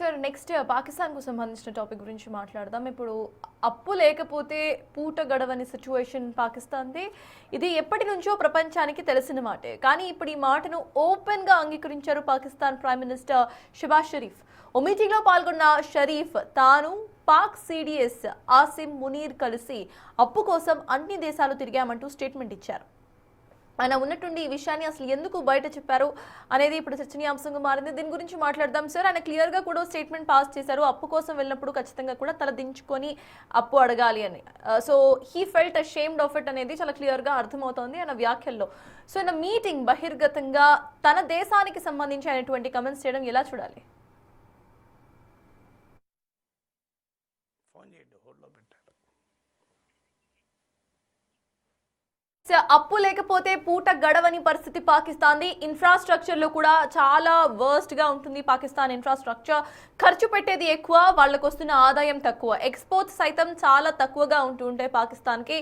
Sir next పాకిస్తాన్కు సంబంధించిన topic గురించి మాట్లాడదాం. ఇప్పుడు అప్పు లేకపోతే పూట గడవని సిచ్యువేషన్ పాకిస్తాన్ది. ఇది ఎప్పటి నుంచో ప్రపంచానికి తెలిసిన మాటే. కానీ ఇప్పుడు ఈ మాటను ఓపెన్గా అంగీకరించారు పాకిస్తాన్ ప్రైమ్ మినిస్టర్ షెబాజ్ షరీఫ్. ఓ మీటింగ్లో పాల్గొన్న షరీఫ్ తాను పాక్ సిడిఎస్ ఆసిమ్ మునీర్ కలిసి అప్పు కోసం అన్ని దేశాలు తిరిగామంటూ స్టేట్మెంట్ ఇచ్చారు. ఆయన ఉన్నట్టుండి ఈ విషయాన్ని అసలు ఎందుకు బయట చెప్పారు అనేది ఇప్పుడు చర్చనీయాంశంగా మారింది. దీని గురించి మాట్లాడదాం సార్. ఆయన క్లియర్గా కూడా స్టేట్మెంట్ పాస్ చేశారు. అప్పు కోసం వెళ్ళినప్పుడు ఖచ్చితంగా కూడా తల దించుకొని అప్పు అడగాలి అని. So he felt ashamed of it అనేది చాలా క్లియర్గా అర్థమవుతోంది ఆయన వ్యాఖ్యల్లో. సో ఆయన మీటింగ్ బహిర్గతంగా తన దేశానికి సంబంధించి అయినటువంటి కమెంట్స్ చేయడం ఎలా చూడాలి? అప్పు లేకపోతే పూట గడవని పరిస్థితి పాకిస్తాన్ది. ఇన్ఫ్రాస్ట్రక్చర్ లో కూడా చాలా వర్స్ట్ గా ఉంటుంది పాకిస్తాన్ ఇన్ఫ్రాస్ట్రక్చర్. ఖర్చు పెట్టేది ఎక్కువ, వాళ్ళకు వస్తున్న ఆదాయం తక్కువ. ఎక్స్పోర్ట్స్ సైతం చాలా తక్కువగా ఉంటుంటాయి పాకిస్తాన్ కి.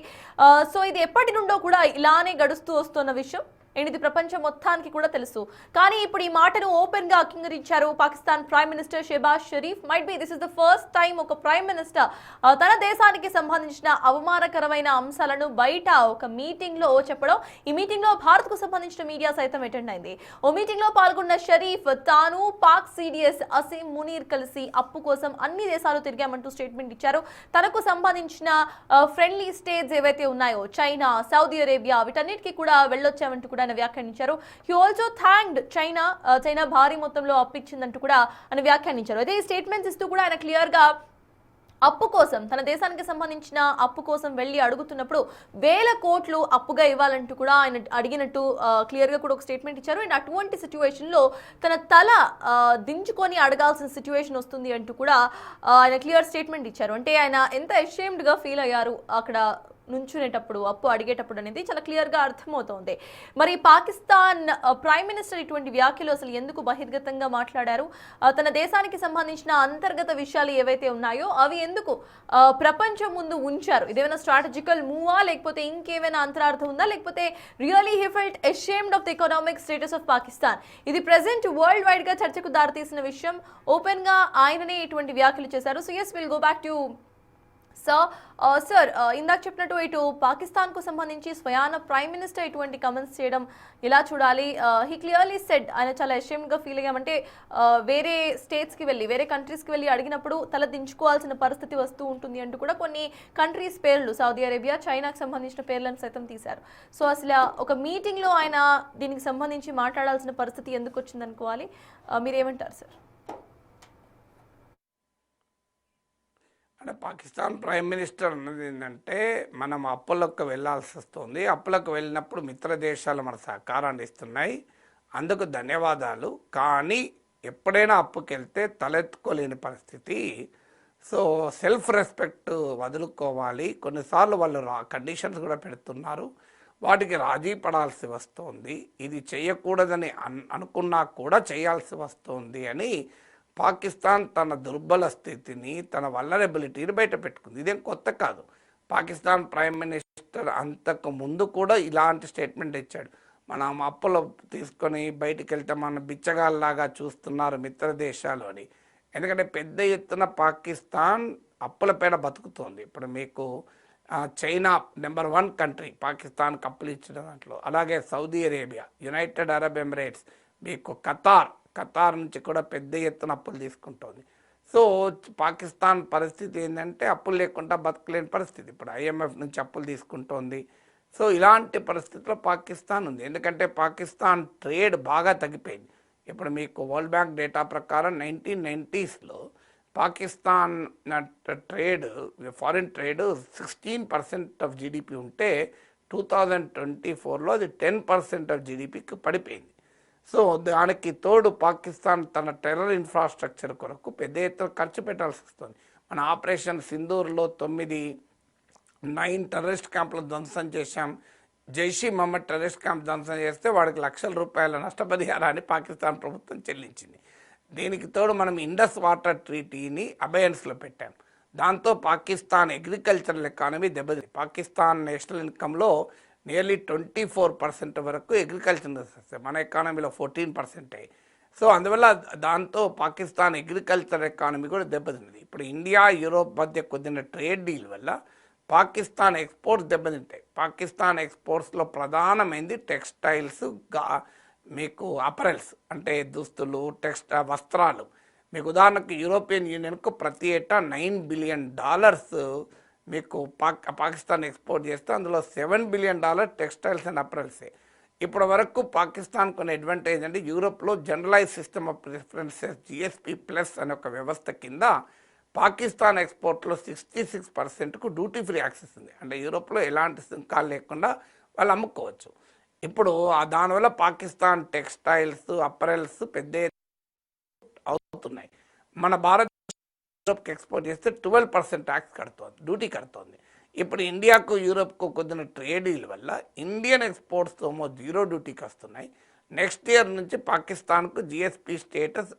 సో ఇది ఎప్పటి నుండో కూడా ఇలానే గడుస్తూ వస్తున్న విషయం. ఇది ప్రపంచం మొత్తానికి కూడా తెలుసు. కానీ ఇప్పుడు ఈ మాటను ఓపెన్ గా అంగీకరించారు Pakistan prime minister Shehbaz Sharif. Might be this is the first time ఒక ప్రైమ్ మినిస్టర్ తన దేశానికి సంబంధించిన అవమానకరమైన అంశాలను బయట ఒక మీటింగ్ లో చెప్పడం. ఈ మీటింగ్ లో భారత్ కు సంబంధించిన మీడియా సైతం అటెండ్ అయింది. ఓ మీటింగ్ లో పాల్గొన్న షరీఫ్ తాను పాక్ సిడిఎస్ ఆసిమ్ మునీర్ కలిసి అప్పు కోసం అన్ని దేశాలు తిరిగామంటూ స్టేట్మెంట్ ఇచ్చారు. తనకు సంబంధించిన ఫ్రెండ్లీ స్టేట్స్ ఏవైతే ఉన్నాయో చైనా, సౌదీ అరేబియా, వీటన్నిటికీ కూడా వెళ్ళొచ్చామంటూ కూడా వ్యాఖ్యానించారు. హీ ఆల్సో థ్యాంక్డ్ చైనా భారీ మొత్తంలో అప్పిచ్చిందంటూ కూడా ఆయన వ్యాఖ్యానించారు. అదే స్టేట్మెంట్స్ ఇస్తూ కూడా ఆయన క్లియర్ గా అప్పు కోసం తన దేశానికి సంబంధించిన అప్పు కోసం వెళ్ళి అడుగుతున్నప్పుడు 1000 కోట్లు అప్పుగా ఇవ్వాలంటూ కూడా ఆయన అడిగినట్టు క్లియర్ గా కూడా ఒక స్టేట్మెంట్ ఇచ్చారు. అండ్ అటువంటి సిచ్యువేషన్ లో తన తల దించుకొని అడగాల్సిన సిచ్యువేషన్ వస్తుంది అంటూ కూడా ఆయన క్లియర్ స్టేట్మెంట్ ఇచ్చారు. అంటే ఆయన ఎంత అషేమ్డ్ గా ఫీల్ అయ్యారు అక్కడ నుంచునేటప్పుడు, అప్పు అడిగేటప్పుడు అనేది చాలా క్లియర్గా అర్థమవుతోంది. మరి పాకిస్తాన్ ప్రైమ్ మినిస్టర్ ఇటువంటి వ్యాఖ్యలు అసలు ఎందుకు బహిర్గతంగా మాట్లాడారు? తన దేశానికి సంబంధించిన అంతర్గత విషయాలు ఏవైతే ఉన్నాయో అవి ఎందుకు ప్రపంచం ముందు ఉంచారు? ఇదేమైనా స్ట్రాటజికల్ మూవా, లేకపోతే ఇంకేమైనా అంతరార్థం ఉందా, లేకపోతే really he felt ashamed of the economic status of Pakistan? ఇది ప్రెసెంట్ వరల్డ్ వైడ్ గా చర్చకు దారితీసిన విషయం. ఓపెన్ గా ఆయననే ఇటువంటి వ్యాఖ్యలు చేశారు. So yes, will go back to sir. ఇందాక చెప్పినట్టు ఇటు పాకిస్తాన్ కు సంబంధించి స్వయాన ప్రైమ్ మినిస్టర్ ఇటువంటి కమెంట్స్ చేయడం ఎలా చూడాలి? హీ క్లియర్లీ సెడ్ ఆయన చాలా అషేమ్డ్ గా ఫీల్ అయ్యామంటే వేరే స్టేట్స్ కి వెళ్ళి, వేరే కంట్రీస్ కి వెళ్ళి అడిగినప్పుడు తల దించుకోవాల్సిన పరిస్థితి వస్తూ ఉంటుంది అంటూ కూడా కొన్ని కంట్రీస్ పేర్లు, సౌదీ అరేబియా, చైనాకు సంబంధించిన పేర్లను సైతం తీశారు. సో అసలు ఒక మీటింగ్ లో ఆయన దీనికి సంబంధించి మాట్లాడాల్సిన పరిస్థితి ఎందుకు వచ్చింది అనుకోవాలి? మీరేమంటారు సార్? అంటే పాకిస్తాన్ ప్రైమ్ మినిస్టర్ అన్నది ఏంటంటే, మనం అప్పులకు వెళ్ళాల్సి వస్తుంది. అప్పులకు వెళ్ళినప్పుడు మిత్ర దేశాలు మన సహకారాన్ని ఇస్తున్నాయి, అందుకు ధన్యవాదాలు. కానీ ఎప్పుడైనా అప్పుకి వెళ్తే తలెత్తుకోలేని పరిస్థితి. సో సెల్ఫ్ రెస్పెక్ట్ వదులుకోవాలి. కొన్నిసార్లు వాళ్ళు కండిషన్స్ కూడా పెడుతున్నారు, వాటికి రాజీ పడాల్సి వస్తుంది. ఇది చేయకూడదని అనుకున్నా కూడా చేయాల్సి వస్తుంది అని పాకిస్తాన్ తన దుర్బల స్థితిని, తన వల్నరబిలిటీని బయట పెట్టుకుంది. ఇదేం కొత్త కాదు. పాకిస్తాన్ ప్రైమ్ మినిస్టర్ అంతకు ముందు కూడా ఇలాంటి స్టేట్మెంట్ ఇచ్చాడు. మనం అప్పులు తీసుకొని బయటికి వెళ్తే మన బిచ్చగాల్లాగా చూస్తున్నారు మిత్ర దేశాలు అని. ఎందుకంటే పెద్ద ఎత్తున పాకిస్తాన్ అప్పుల పైన బతుకుతోంది. ఇప్పుడు మీకు చైనా నెంబర్ 1 కంట్రీ పాకిస్తాన్కి అప్పులు ఇచ్చిన దాంట్లో, అలాగే Saudi Arabia, United Arab Emirates, మీకు ఖతార్ నుంచి కూడా పెద్ద ఎత్తున అప్పులు తీసుకుంటోంది. సో పాకిస్తాన్ పరిస్థితి ఏంటంటే అప్పులు లేకుండా బతకలేని పరిస్థితి. ఇప్పుడు IMF నుంచి అప్పులు తీసుకుంటోంది. సో ఇలాంటి పరిస్థితిలో పాకిస్తాన్ ఉంది. ఎందుకంటే పాకిస్తాన్ ట్రేడ్ బాగా తగ్గిపోయింది. ఇప్పుడు మీకు వరల్డ్ బ్యాంక్ డేటా ప్రకారం 1990s Pakistan trade, foreign trade 16% of GDP ఉంటే 2024లో అది 10% ఆఫ్ GDPకి పడిపోయింది. సో దానికి తోడు పాకిస్తాన్ తన టెర్రర్ ఇన్ఫ్రాస్ట్రక్చర్ కొరకు పెద్ద ఎత్తున ఖర్చు పెట్టాల్సి వస్తుంది. మన ఆపరేషన్ సింధూర్లో 9 టెర్రరిస్ట్ క్యాంపులు ధ్వంసం చేశాం. జైషీ మహమ్మద్ టెర్రరిస్ట్ క్యాంప్ ధ్వంసం చేస్తే వాడికి లక్షల రూపాయల నష్టపరిహారాన్ని పాకిస్తాన్ ప్రభుత్వం చెల్లించింది. దీనికి తోడు మనం ఇండస్ వాటర్ ట్రీటీని అబయన్స్లో పెట్టాం. దాంతో పాకిస్తాన్ అగ్రికల్చరల్ ఎకానమీ దెబ్బతింది. పాకిస్తాన్ నేషనల్ ఇన్కంలో నియర్లీ 24% వరకు అగ్రికల్చర్ వస్తాయి. మన ఎకానమీలో 14%. సో అందువల్ల దాంతో పాకిస్తాన్ అగ్రికల్చర్ ఎకానమీ కూడా దెబ్బతింది. ఇప్పుడు ఇండియా యూరోప్ మధ్య కుదిరిన ట్రేడ్ డీల్ వల్ల పాకిస్తాన్ ఎక్స్పోర్ట్స్ దెబ్బతింటాయి. పాకిస్తాన్ ఎక్స్పోర్ట్స్లో ప్రధానమైనది టెక్స్టైల్స్, మీకు అపరెల్స్ అంటే దుస్తులు, వస్త్రాలు. మీకు ఉదాహరణకు యూరోపియన్ యూనియన్కు ప్రతి ఏటా $9 బిలియన్ మీకు పాకిస్తాన్ ఎక్స్పోర్ట్ చేస్తే అందులో $7 బిలియన్ టెక్స్టైల్స్ అండ్ అపరెల్సే. ఇప్పటి వరకు పాకిస్తాన్ కొన్ని అడ్వాంటేజ్ అంటే యూరోప్లో generalise system of preferences GSP+ అనే ఒక వ్యవస్థ కింద పాకిస్తాన్ ఎక్స్పోర్ట్లో 66%కు డ్యూటీ ఫ్రీ యాక్సెస్ ఉంది. అంటే యూరోప్లో ఎలాంటి సుంకాలు లేకుండా వాళ్ళు అమ్ముకోవచ్చు. ఇప్పుడు దానివల్ల పాకిస్తాన్ టెక్స్టైల్స్, అపరెల్స్ పెద్ద అవుతున్నాయి. మన భారత్ యూరోప్కి ఎక్స్పోర్ట్ చేస్తే 12% ట్యాక్స్ కడుతోంది, డ్యూటీ కడుతోంది. ఇప్పుడు ఇండియాకు యూరోప్కు కొద్దిన ట్రేడ్ డీల్ వల్ల ఇండియన్ ఎక్స్పోర్ట్స్ ఏమో 0 డ్యూటీకి వస్తున్నాయి. నెక్స్ట్ ఇయర్ నుంచి పాకిస్తాన్కు GSP స్టేటస్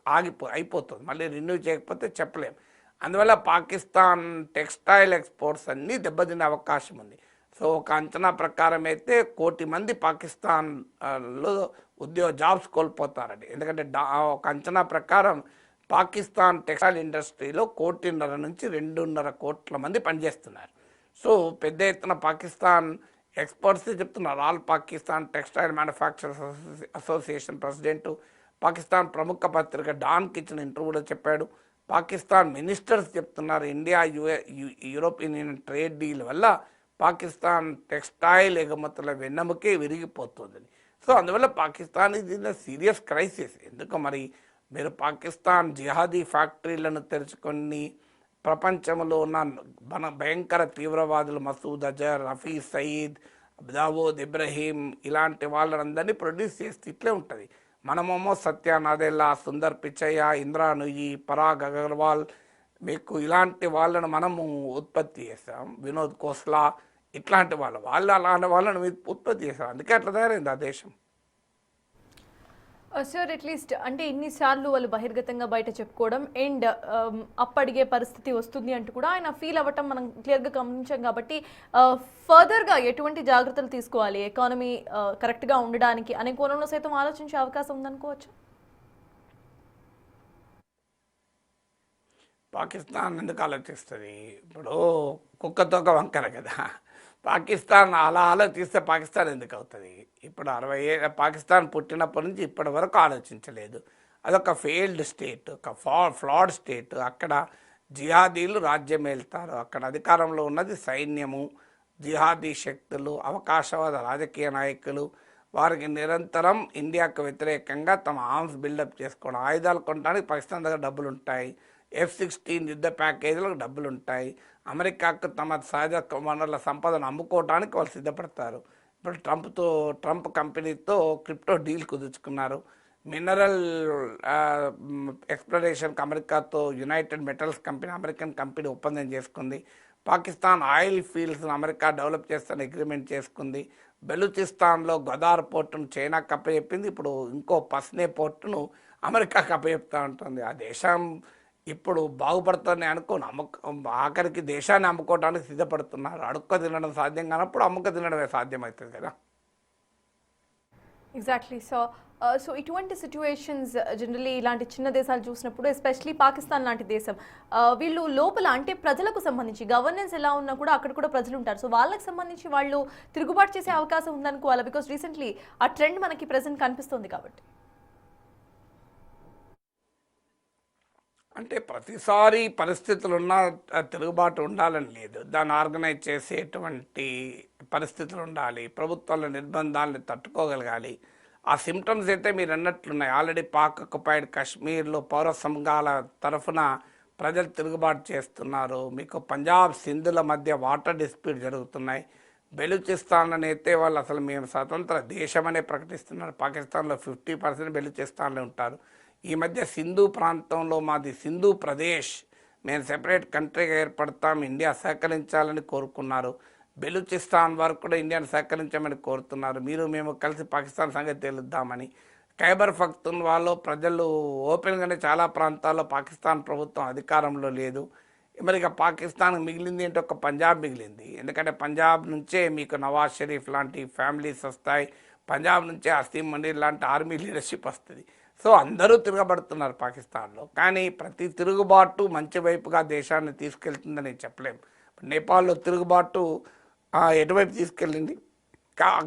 అయిపోతుంది. మళ్ళీ రెన్యూ చేయకపోతే చెప్పలేం. అందువల్ల పాకిస్తాన్ టెక్స్టైల్ ఎక్స్పోర్ట్స్ అన్నీ దెబ్బతినే అవకాశం ఉంది. సో ఒక అంచనా ప్రకారం అయితే 1 కోటి మంది పాకిస్తాన్లో జాబ్స్ కోల్పోతారండి. ఎందుకంటే ఒక అంచనా ప్రకారం పాకిస్తాన్ టెక్స్టైల్ ఇండస్ట్రీలో 1.5 నుంచి 2.5 కోట్ల మంది పనిచేస్తున్నారు. సో పెద్ద ఎత్తున పాకిస్తాన్ ఎక్స్పర్ట్స్ చెప్తున్నారు. All Pakistan textile manufacturers association president Pakistan ప్రముఖ పత్రిక డాన్కి ఇచ్చిన ఇంటర్వ్యూలో చెప్పాడు. పాకిస్తాన్ మినిస్టర్స్ చెప్తున్నారు India European union trade deal వల్ల పాకిస్తాన్ టెక్స్టైల్ ఎగుమతుల వెన్నెముకే విరిగిపోతుందని. సో అందువల్ల పాకిస్తాన్ ఇది సీరియస్ క్రైసిస్. ఎందుకు మరి మీరు పాకిస్తాన్ జిహాదీ ఫ్యాక్టరీలను తెరుచుకొని ప్రపంచంలో ఉన్న భయంకర తీవ్రవాదులు మసూద్ అజర్, హఫీజ్ సయీద్, దావూద్ ఇబ్రహీం ఇలాంటి వాళ్ళందరినీ ప్రొడ్యూస్ చేస్తే ఇట్లే ఉంటుంది. మనమేమో సత్య నాదెల్లా, సుందర్ పిచ్చయ్య, ఇంద్రా నుయి, పరాగ్ అగర్వాల్ మీకు ఇలాంటి వాళ్ళను మనము ఉత్పత్తి చేస్తాం. వినోద్ ఖోస్లా ఇట్లాంటి వాళ్ళు అలాంటి వాళ్ళని ఉత్పత్తి చేస్తాం. అందుకే అట్లా తయారైంది ఆ దేశం. సార్ అట్లీస్ట్ అంటే ఇన్నిసార్లు వాళ్ళు బహిర్గతంగా బయట చెప్పుకోవడం అండ్ అప్పడిగే పరిస్థితి వస్తుంది అంటూ కూడా ఆయన ఫీల్ అవ్వటం మనం క్లియర్గా గమనించాం. కాబట్టి ఫర్దర్గా ఎటువంటి జాగ్రత్తలు తీసుకోవాలి ఎకానమీ కరెక్ట్గా ఉండడానికి అనే కోణంలో సైతం ఆలోచించే అవకాశం ఉందనుకోవచ్చు. పాకిస్తాన్ ఎందుకు ఆలోచిస్తుంది? ఇప్పుడు కుక్కతోక వంకర కదా. పాకిస్తాన్ అలా ఆలోచిస్తే పాకిస్తాన్ ఎందుకు అవుతుంది? ఇప్పుడు 60 ఏళ్ళ పాకిస్తాన్ పుట్టినప్పటి నుంచి ఇప్పటి వరకు ఆలోచించలేదు. అదొక ఫెయిల్డ్ స్టేట్, ఒక ఫ్లాడ్ స్టేట్. అక్కడ జిహాదీలు రాజ్యం వెళ్తారు. అక్కడ అధికారంలో ఉన్నది సైన్యము, జిహాదీ శక్తులు, అవకాశవాద రాజకీయ నాయకులు. వారికి నిరంతరం ఇండియాకు వ్యతిరేకంగా తమ ఆర్మ్స్ బిల్డప్ చేసుకోవడం, ఆయుధాలు కొనడానికి పాకిస్తాన్ దగ్గర డబ్బులు ఉంటాయి, F-16 యుద్ధ ప్యాకేజీలకు డబ్బులు ఉంటాయి, అమెరికాకు తమ సహజ వనరుల సంపదను అమ్ముకోవడానికి వాళ్ళు సిద్ధపడతారు. ఇప్పుడు ట్రంప్ కంపెనీతో క్రిప్టో డీల్ కుదుర్చుకున్నారు. మినరల్ ఎక్స్ప్లోరేషన్కి అమెరికాతో United metals company, American company ఒప్పందం చేసుకుంది. పాకిస్తాన్ ఆయిల్ ఫీల్డ్స్ను అమెరికా డెవలప్ చేస్తాను అగ్రిమెంట్ చేసుకుంది. బెలూచిస్తాన్లో గదార్ పోర్టును చైనాకు అప్పచెప్పింది. ఇప్పుడు ఇంకో పస్నే పోర్టును అమెరికాకు అప్పచెప్తా ఉంటుంది. ఆ దేశం ఇప్పుడు బాగుపడుతుంది అనుకోని ఆఖరికి దేశాన్ని అమ్ముకోవడానికి సిద్ధపడుతున్నారు. అడుక్క తినడం సాధ్యం కానప్పుడు అమ్ముక తినడమే సాధ్యమవుతుంది కదా. ఎగ్జాక్ట్లీ. సో ఇటువంటి సిచ్యువేషన్స్ జనరల్లీ ఇలాంటి చిన్న దేశాలు చూసినప్పుడు ఎస్పెషలీ పాకిస్తాన్ లాంటి దేశం వీళ్ళు లోపల అంటే ప్రజలకు సంబంధించి గవర్నెన్స్ ఎలా ఉన్నా కూడా అక్కడ కూడా ప్రజలు ఉంటారు. సో వాళ్ళకి సంబంధించి వాళ్ళు తిరుగుబాటు చేసే అవకాశం ఉందనుకోవాలి. బికాస్ రీసెంట్లీ ఆ ట్రెండ్ మనకి ప్రెసెంట్ కనిపిస్తుంది కాబట్టి. అంటే ప్రతిసారి పరిస్థితులున్నా తిరుగుబాటు ఉండాలని లేదు. దాన్ని ఆర్గనైజ్ చేసేటువంటి పరిస్థితులు ఉండాలి. ప్రభుత్వాల నిర్బంధాలను తట్టుకోగలగాలి. ఆ సిమ్టమ్స్ అయితే మీరు అన్నట్లున్నాయి. ఆల్రెడీ పాక్ ఆక్యుపైడ్ కాశ్మీర్లో పౌర సంఘాల తరఫున ప్రజలు తిరుగుబాటు చేస్తున్నారు. మీకు పంజాబ్ సింధుల మధ్య వాటర్ డిస్ప్యూట్ జరుగుతున్నాయి. బెలూచిస్తాన్ అయితే వాళ్ళు అసలు మేము స్వతంత్ర దేశమనే ప్రకటిస్తున్నారు. పాకిస్తాన్లో 50% బెలూచిస్తాన్లో ఉంటారు. ఈ మధ్య సింధు ప్రాంతంలో మాది సింధు ప్రదేశ్, మేము సెపరేట్ కంట్రీగా ఏర్పడతాం, ఇండియా సహకరించాలని కోరుకున్నారు. బెలూచిస్తాన్ వరకు కూడా ఇండియాను సహకరించమని కోరుతున్నారు. మీరు మేము కలిసి పాకిస్తాన్ సంగతి తేలుద్దామని. ఖైబర్ పఖ్తూన్ఖ్వాలో ప్రజలు ఓపెన్గానే చాలా ప్రాంతాల్లో పాకిస్తాన్ ప్రభుత్వం అధికారంలో లేదు. మరి ఇక పాకిస్తాన్ మిగిలింది ఏంటి? ఒక పంజాబ్ మిగిలింది. ఎందుకంటే పంజాబ్ నుంచే మీకు నవాజ్ షరీఫ్ లాంటి ఫ్యామిలీస్ వస్తాయి. పంజాబ్ నుంచే అసీం మనీర్ లాంటి ఆర్మీ లీడర్షిప్ వస్తుంది. సో అందరూ తిరగబడుతున్నారు పాకిస్తాన్లో. కానీ ప్రతి తిరుగుబాటు మంచి వైపుగా దేశాన్ని తీసుకెళ్తుందని చెప్పలేం. నేపాల్లో తిరుగుబాటు ఎటువైపు తీసుకెళ్ళింది?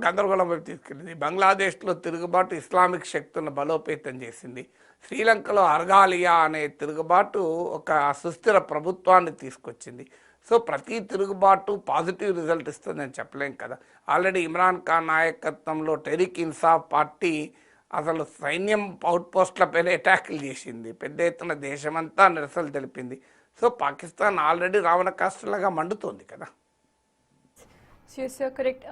గందరగోళం వైపు తీసుకెళ్ళింది. బంగ్లాదేశ్లో తిరుగుబాటు ఇస్లామిక్ శక్తులను బలోపేతం చేసింది. శ్రీలంకలో అర్గాలియా అనే తిరుగుబాటు ఒక సుస్థిర ప్రభుత్వాన్ని తీసుకొచ్చింది. సో ప్రతి తిరుగుబాటు పాజిటివ్ రిజల్ట్ ఇస్తుందని చెప్పలేం కదా. ఆల్రెడీ ఇమ్రాన్ ఖాన్ నాయకత్వంలో టెరిక్ ఇన్సాఫ్ పార్టీ అసలు సైన్యం అవుట్ పోస్టులపైన అటాకులు చేసింది. పెద్ద ఎత్తున దేశమంతా నిరసనలు తెలిపింది. సో పాకిస్తాన్ ఆల్రెడీ రావణ కాస్టులాగా మండుతోంది కదా. కరెక్ట్.